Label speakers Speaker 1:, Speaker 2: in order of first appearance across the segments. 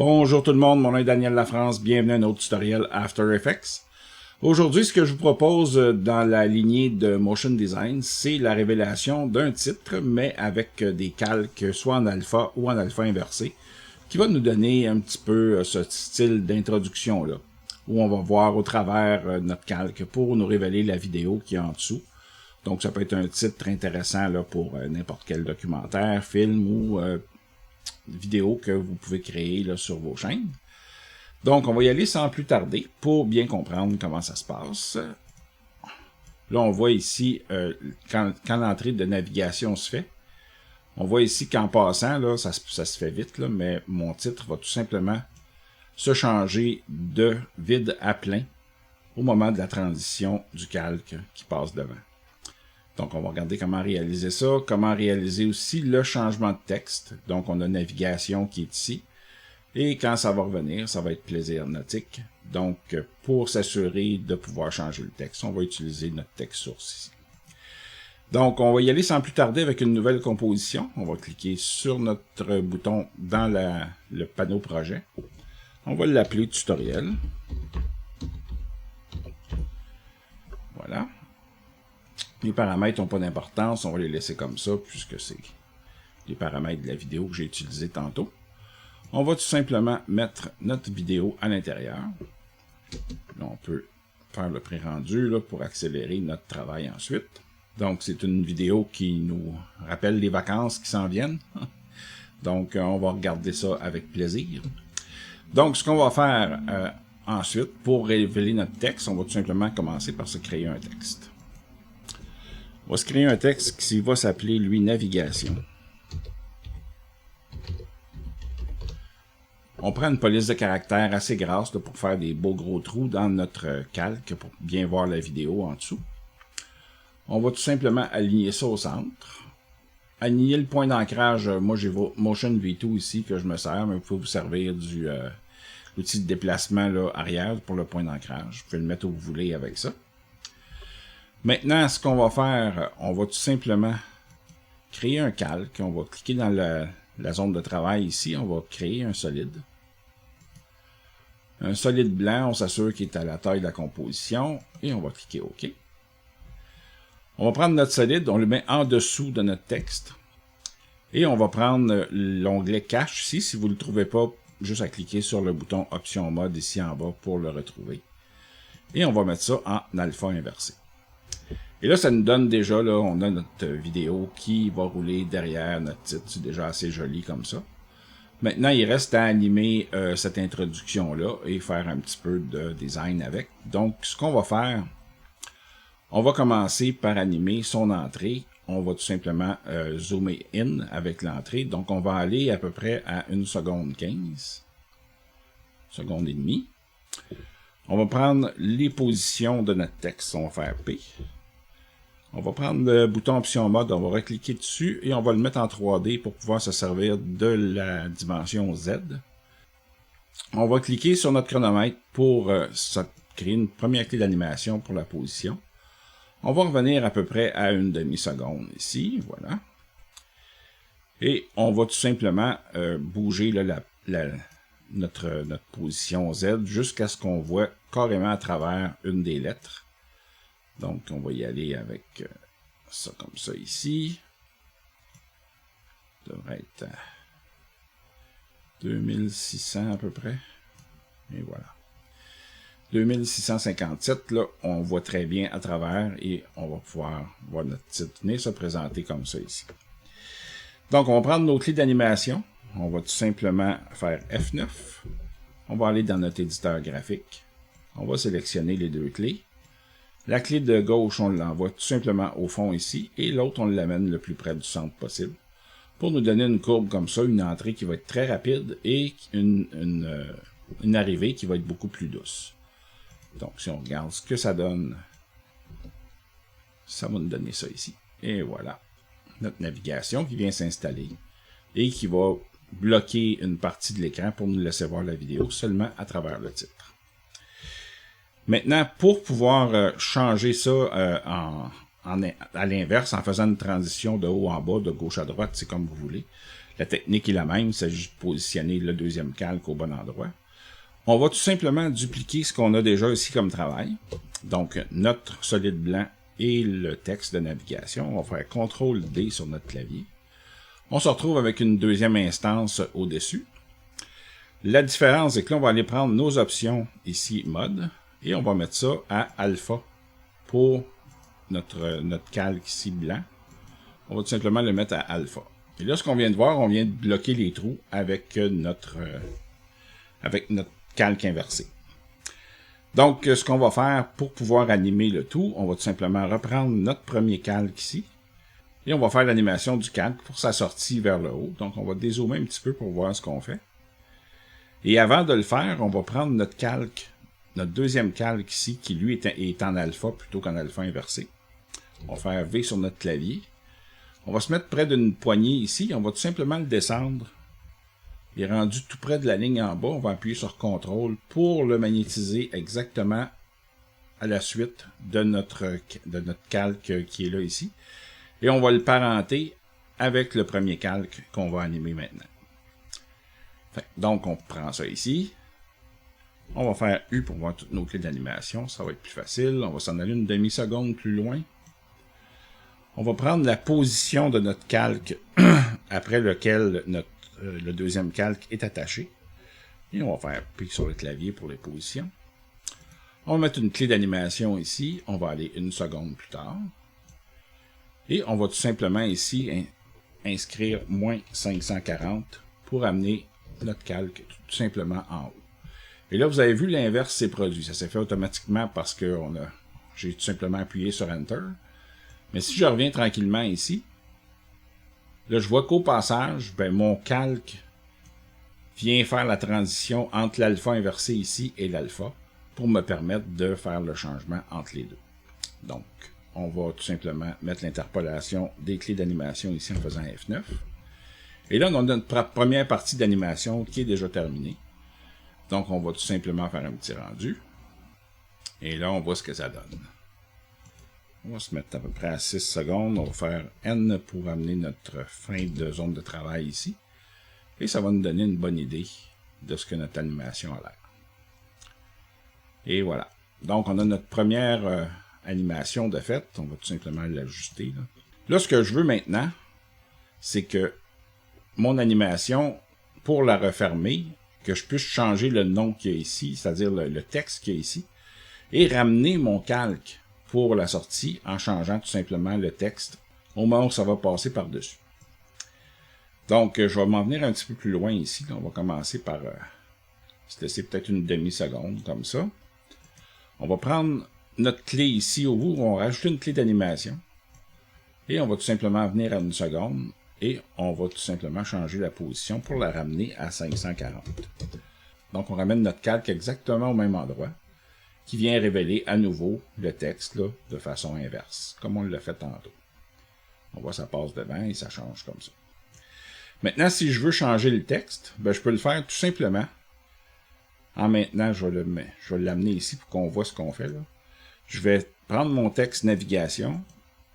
Speaker 1: Bonjour tout le monde, mon nom est Daniel Lafrance, bienvenue à un autre tutoriel After Effects. Aujourd'hui, ce que je vous propose dans la lignée de Motion Design, c'est la révélation d'un titre, mais avec des calques soit en alpha ou en alpha inversé, qui va nous donner un petit peu ce style d'introduction-là, où on va voir au travers notre calque pour nous révéler la vidéo qui est en dessous. Donc ça peut être un titre intéressant là, pour n'importe quel documentaire, film ou vidéo que vous pouvez créer là, sur vos chaînes. Donc, on va y aller sans plus tarder pour bien comprendre comment ça se passe. Là, on voit ici, quand l'entrée de navigation se fait, on voit ici qu'en passant, là, ça se fait vite, là, mais mon titre va tout simplement se changer de vide à plein au moment de la transition du calque qui passe devant. Donc, on va regarder comment réaliser ça, comment réaliser aussi le changement de texte. Donc, on a navigation qui est ici. Et quand ça va revenir, ça va être plaisir nautique. Donc, pour s'assurer de pouvoir changer le texte, on va utiliser notre texte source ici. Donc, on va y aller sans plus tarder avec une nouvelle composition. On va cliquer sur notre bouton dans le panneau projet. On va l'appeler tutoriel. Voilà. Les paramètres n'ont pas d'importance, on va les laisser comme ça, puisque c'est les paramètres de la vidéo que j'ai utilisé tantôt. On va tout simplement mettre notre vidéo à l'intérieur. Là, on peut faire le pré-rendu pour accélérer notre travail ensuite. Donc, c'est une vidéo qui nous rappelle les vacances qui s'en viennent. Donc, on va regarder ça avec plaisir. Donc, ce qu'on va faire ensuite, pour révéler notre texte, on va tout simplement commencer par se créer un texte. On va se créer un texte qui va s'appeler, lui, navigation. On prend une police de caractère assez grasse pour faire des beaux gros trous dans notre calque pour bien voir la vidéo en dessous. On va tout simplement aligner ça au centre. Aligner le point d'ancrage, moi j'ai Motion V2 ici que je me sers, mais vous pouvez vous servir du l'outil de déplacement là, arrière pour le point d'ancrage. Vous pouvez le mettre où vous voulez avec ça. Maintenant, ce qu'on va faire, on va tout simplement créer un calque. On va cliquer dans la zone de travail ici. On va créer un solide. Un solide blanc, on s'assure qu'il est à la taille de la composition. Et on va cliquer OK. On va prendre notre solide, on le met en dessous de notre texte. Et on va prendre l'onglet Cache ici. Si vous ne le trouvez pas, juste à cliquer sur le bouton Option Mode ici en bas pour le retrouver. Et on va mettre ça en alpha inversé. Et là, ça nous donne déjà, là, on a notre vidéo qui va rouler derrière notre titre. C'est déjà assez joli comme ça. Maintenant, il reste à animer cette introduction-là et faire un petit peu de design avec. Donc, ce qu'on va faire, on va commencer par animer son entrée. On va tout simplement zoomer in avec l'entrée. Donc, on va aller à peu près à 1 seconde 15. Seconde et demie. On va prendre les positions de notre texte. On va faire P. On va prendre le bouton Option Mode, on va recliquer dessus et on va le mettre en 3D pour pouvoir se servir de la dimension Z. On va cliquer sur notre chronomètre pour créer une première clé d'animation pour la position. On va revenir à peu près à 1 demi-seconde ici, voilà. Et on va tout simplement bouger là, notre position Z jusqu'à ce qu'on voit carrément à travers une des lettres. Donc, on va y aller avec ça comme ça ici. Ça devrait être 2600 à peu près. Et voilà. 2657, là, on voit très bien à travers et on va pouvoir voir notre titre venir se présenter comme ça ici. Donc, on va prendre nos clés d'animation. On va tout simplement faire F9. On va aller dans notre éditeur graphique. On va sélectionner les deux clés. La clé de gauche, on l'envoie tout simplement au fond ici, et l'autre, on l'amène le plus près du centre possible, pour nous donner une courbe comme ça, une entrée qui va être très rapide, et une arrivée qui va être beaucoup plus douce. Donc, si on regarde ce que ça donne, ça va nous donner ça ici. Et voilà, notre navigation qui vient s'installer, et qui va bloquer une partie de l'écran pour nous laisser voir la vidéo seulement à travers le titre. Maintenant, pour pouvoir changer ça à l'inverse, en faisant une transition de haut en bas, de gauche à droite, c'est comme vous voulez, La technique est la même, il s'agit de positionner le deuxième calque au bon endroit. On va tout simplement dupliquer ce qu'on a déjà ici comme travail. Donc, notre solide blanc et le texte de navigation. On va faire CTRL-D sur notre clavier. On se retrouve avec une deuxième instance au-dessus. La différence, c'est que là, on va aller prendre nos options ici, mode, et on va mettre ça à alpha pour notre calque ici blanc. On va tout simplement le mettre à alpha. Et là, ce qu'on vient de voir, on vient de bloquer les trous avec notre calque inversé. Donc, ce qu'on va faire pour pouvoir animer le tout, on va tout simplement reprendre notre premier calque ici. Et on va faire l'animation du calque pour sa sortie vers le haut. Donc, on va dézoomer un petit peu pour voir ce qu'on fait. Et avant de le faire, on va prendre notre calque, notre deuxième calque ici, qui lui est en alpha plutôt qu'en alpha inversé. On va faire V sur notre clavier. On va se mettre près d'une poignée ici. On va tout simplement le descendre. Il est rendu tout près de la ligne en bas. On va appuyer sur CTRL pour le magnétiser exactement à la suite de notre calque qui est là ici. Et on va le parenter avec le premier calque qu'on va animer maintenant. Donc, on prend ça ici. On va faire U pour voir toutes nos clés d'animation. Ça va être plus facile. On va s'en aller une demi-seconde plus loin. On va prendre la position de notre calque après lequel le deuxième calque est attaché. Et on va faire P sur le clavier pour les positions. On va mettre une clé d'animation ici. On va aller une seconde plus tard. Et on va tout simplement ici inscrire moins 540 pour amener notre calque tout simplement en haut. Et là, vous avez vu, l'inverse s'est produit. Ça s'est fait automatiquement parce que j'ai tout simplement appuyé sur Enter. Mais si je reviens tranquillement ici, là, je vois qu'au passage, mon calque vient faire la transition entre l'alpha inversé ici et l'alpha pour me permettre de faire le changement entre les deux. Donc, on va tout simplement mettre l'interpolation des clés d'animation ici en faisant F9. Et là, on a notre première partie d'animation qui est déjà terminée. Donc, on va tout simplement faire un petit rendu. Et là, on voit ce que ça donne. On va se mettre à peu près à 6 secondes. On va faire N pour amener notre fin de zone de travail ici. Et ça va nous donner une bonne idée de ce que notre animation a l'air. Et voilà. Donc, on a notre première animation de fait. On va tout simplement l'ajuster. Là, ce que je veux maintenant, c'est que mon animation, pour la refermer, que je puisse changer le nom qu'il y a ici, c'est-à-dire le texte qu'il y a ici, et ramener mon calque pour la sortie en changeant tout simplement le texte au moment où ça va passer par-dessus. Donc, je vais m'en venir un petit peu plus loin ici. On va commencer par se laisser peut-être une demi-seconde, comme ça. On va prendre notre clé ici au bout, on va rajouter une clé d'animation. Et on va tout simplement venir à une seconde. Et on va tout simplement changer la position pour la ramener à 540. Donc, on ramène notre calque exactement au même endroit, qui vient révéler à nouveau le texte là, de façon inverse, comme on l'a fait tantôt. On voit ça passe devant et ça change comme ça. Maintenant, si je veux changer le texte, je peux le faire tout simplement. Maintenant, je vais l'amener ici pour qu'on voit ce qu'on fait. Là. Je vais prendre mon texte navigation.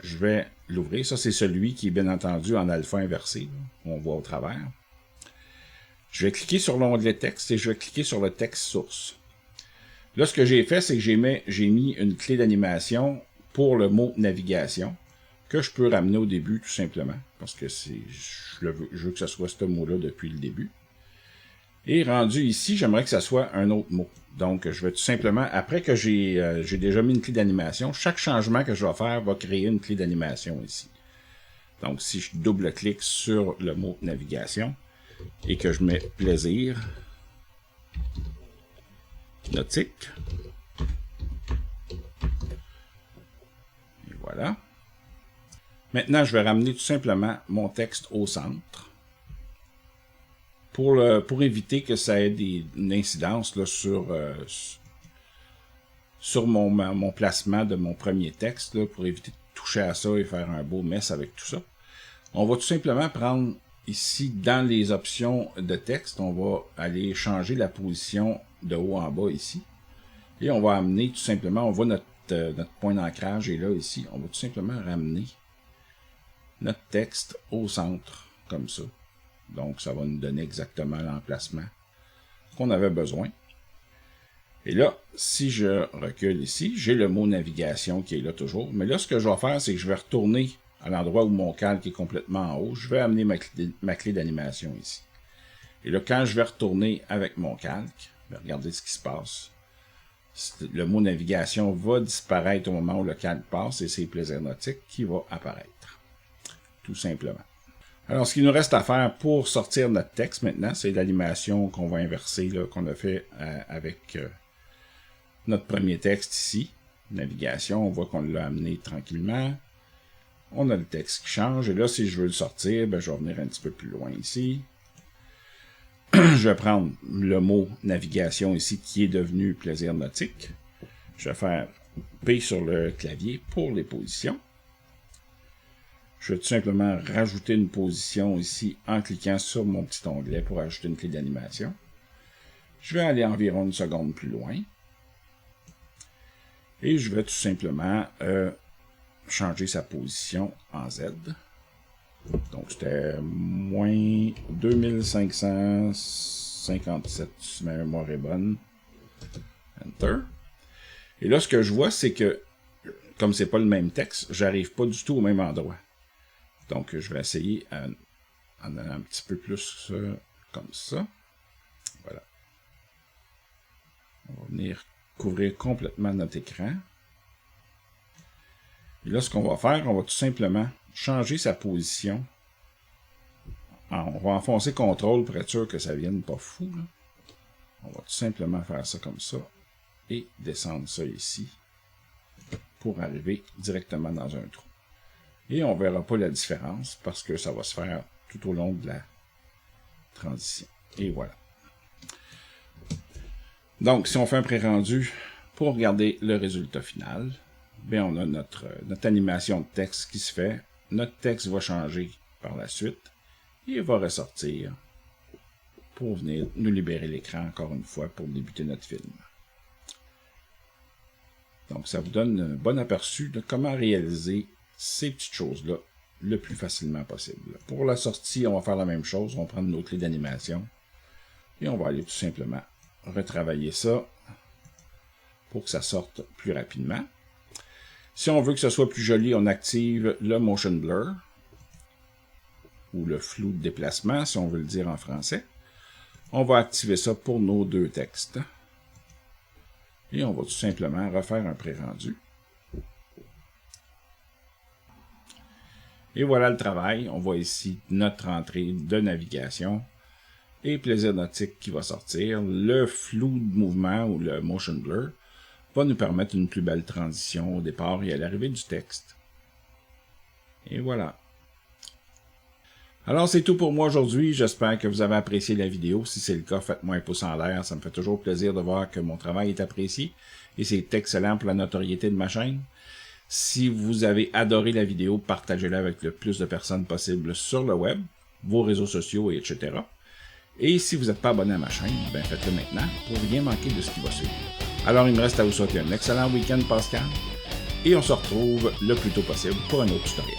Speaker 1: Je vais l'ouvrir. Ça, c'est celui qui est bien entendu en alpha inversé. Là. On voit au travers. Je vais cliquer sur l'onglet texte et je vais cliquer sur le texte source. Là, ce que j'ai fait, c'est que j'ai mis une clé d'animation pour le mot navigation que je peux ramener au début tout simplement. Parce que je veux que ce soit ce mot-là depuis le début. Et rendu ici, j'aimerais que ça soit un autre mot. Donc, je vais tout simplement, après que j'ai déjà mis une clé d'animation, chaque changement que je vais faire va créer une clé d'animation ici. Donc, si je double-clique sur le mot navigation et que je mets plaisir nautique, et voilà. Maintenant, je vais ramener tout simplement mon texte au centre. Pour éviter que ça ait une incidence là, sur mon placement de mon premier texte, là, pour éviter de toucher à ça et faire un beau mess avec tout ça. On va tout simplement prendre ici, dans les options de texte, on va aller changer la position de haut en bas ici. Et on va amener tout simplement, on voit notre point d'ancrage est là ici. On va tout simplement ramener notre texte au centre, comme ça. Donc, ça va nous donner exactement l'emplacement qu'on avait besoin. Et là, si je recule ici, j'ai le mot navigation qui est là toujours. Mais là, ce que je vais faire, c'est que je vais retourner à l'endroit où mon calque est complètement en haut. Je vais amener ma clé d'animation ici. Et là, quand je vais retourner avec mon calque, regardez ce qui se passe. Le mot navigation va disparaître au moment où le calque passe et c'est plaisir nautique qui va apparaître. Tout simplement. Alors, ce qu'il nous reste à faire pour sortir notre texte maintenant, c'est l'animation qu'on va inverser, qu'on a fait avec notre premier texte ici. Navigation, on voit qu'on l'a amené tranquillement. On a le texte qui change. Et là, si je veux le sortir, je vais venir un petit peu plus loin ici. Je vais prendre le mot navigation ici qui est devenu plaisir nautique. Je vais faire P sur le clavier pour les positions. Je vais tout simplement rajouter une position ici en cliquant sur mon petit onglet pour ajouter une clé d'animation. Je vais aller environ une seconde plus loin. Et je vais tout simplement changer sa position en Z. Donc, c'était moins 2557, si ma mémoire est bonne. Enter. Et là, ce que je vois, c'est que, comme c'est pas le même texte, j'arrive pas du tout au même endroit. Donc, je vais essayer en allant un petit peu plus comme ça. Voilà. On va venir couvrir complètement notre écran. Et là, ce qu'on va faire, on va tout simplement changer sa position. On va enfoncer CTRL pour être sûr que ça ne vienne pas fou. Là. On va tout simplement faire ça comme ça et descendre ça ici pour arriver directement dans un trou. Et on ne verra pas la différence parce que ça va se faire tout au long de la transition. Et voilà. Donc, si on fait un pré-rendu pour regarder le résultat final, bien, on a notre animation de texte qui se fait. Notre texte va changer par la suite et il va ressortir pour venir nous libérer l'écran encore une fois pour débuter notre film. Donc, ça vous donne un bon aperçu de comment réaliser ces petites choses-là le plus facilement possible. Pour la sortie, on va faire la même chose. On va prendre nos clés d'animation et on va aller tout simplement retravailler ça pour que ça sorte plus rapidement. Si on veut que ce soit plus joli, on active le Motion Blur ou le flou de déplacement, si on veut le dire en français. On va activer ça pour nos deux textes. Et on va tout simplement refaire un pré-rendu. Et voilà le travail. On voit ici notre entrée de navigation et plaisir nautique qui va sortir. Le flou de mouvement ou le Motion Blur va nous permettre une plus belle transition au départ et à l'arrivée du texte. Et voilà. Alors, c'est tout pour moi aujourd'hui. J'espère que vous avez apprécié la vidéo. Si c'est le cas, faites-moi un pouce en l'air. Ça me fait toujours plaisir de voir que mon travail est apprécié. Et c'est excellent pour la notoriété de ma chaîne. Si vous avez adoré la vidéo, partagez-la avec le plus de personnes possible sur le web, vos réseaux sociaux, etc. Et si vous n'êtes pas abonné à ma chaîne, ben faites-le maintenant pour rien manquer de ce qui va suivre. Alors, il me reste à vous souhaiter un excellent week-end, Pascal. Et on se retrouve le plus tôt possible pour un autre tutoriel.